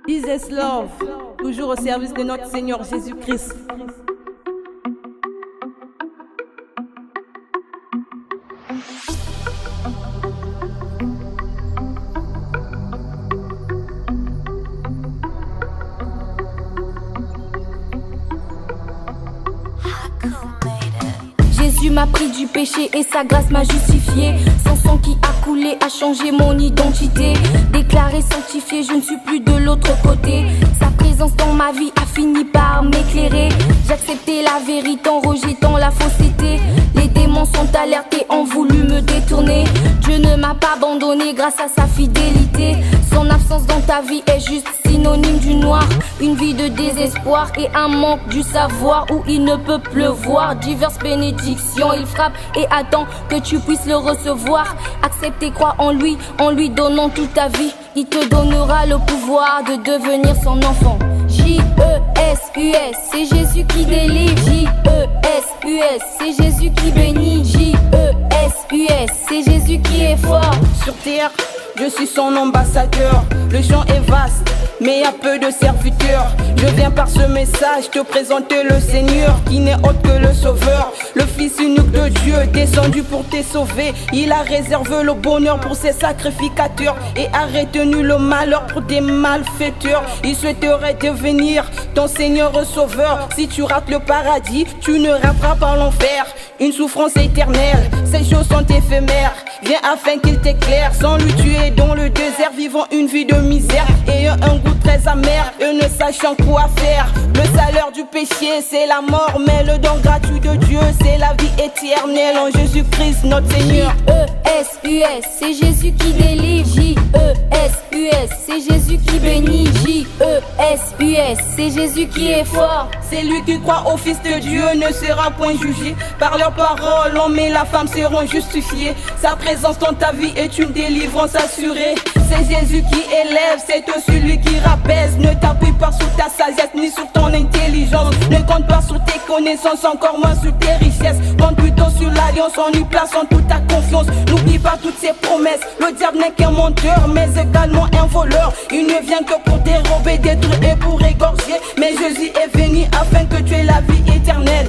Jesus Love, toujours au service de notre Seigneur Jésus-Christ. Jésus m'a pris du péché et sa grâce m'a justifié. Son sang qui a coulé a changé mon identité. Déclaré sanctifié, je ne suis plus de l'autre côté. Sa présence dans ma vie a fini par m'éclairer. J'ai accepté la vérité en rejetant la fausseté. Les démons sont alertés, ont voulu me détourner. Dieu ne m'a pas abandonné grâce à sa fidélité. Son absence dans ta vie est juste synonyme du noir. Une vie de désespoir et un manque du savoir où il ne peut pleuvoir. Diverses bénédictions, il frappe et attend que tu puisses le recevoir. Accepte et crois en lui donnant toute ta vie. Il te donnera le pouvoir de devenir son enfant. J-E-S-U-S, c'est Jésus qui délivre. J-E-S-U-S, c'est Jésus qui bénit. J-E-S-U-S, c'est Jésus qui est fort. Sur terre, je suis son ambassadeur. Le champ est vaste, mais y a peu de serviteurs. Je viens par ce message te présenter le Seigneur qui n'est autre que le Sauveur. Le Fils unique de Dieu descendu pour te sauver. Il a réservé le bonheur pour ses sacrificateurs et a retenu le malheur pour des malfaiteurs. Il souhaiterait devenir ton Seigneur Sauveur. Si tu rates le paradis, tu ne rateras pas l'enfer. Une souffrance éternelle, ces choses sont éphémères. Viens afin qu'il t'éclaire. Sans lui tu es dans le désert, vivant une vie de misère, ayant un goût très amer et ne sachant quoi faire. Le salaire du péché c'est la mort, mais le don gratuit de Dieu c'est la vie éternelle en Jésus-Christ notre Seigneur. J-E-S-U-S, c'est Jésus qui délivre. J-E-S-U-S, c'est Jésus qui bénit. J-E-S-U-S, c'est Jésus qui est fort. C'est lui qui croit au Fils de Dieu ne sera point jugé. Par leurs paroles, l'homme et la femme seront justifiés. Sa présence dans ta vie est une délivrance assurée. C'est Jésus qui élève, c'est aussi lui qui rabaisse. Ne t'appuie pas sur ta sagesse ni sur ton intelligence. Ne compte pas sur tes connaissances, encore moins sur tes richesses. Compte plutôt sur l'alliance en lui plaçant toute ta confiance. N'oublie pas toutes ses promesses. Le diable n'est qu'un menteur, mais également un voleur. Il ne vient que pour dérober, détruire et pour égorger. Mais Jésus est venu afin que tu aies la vie éternelle.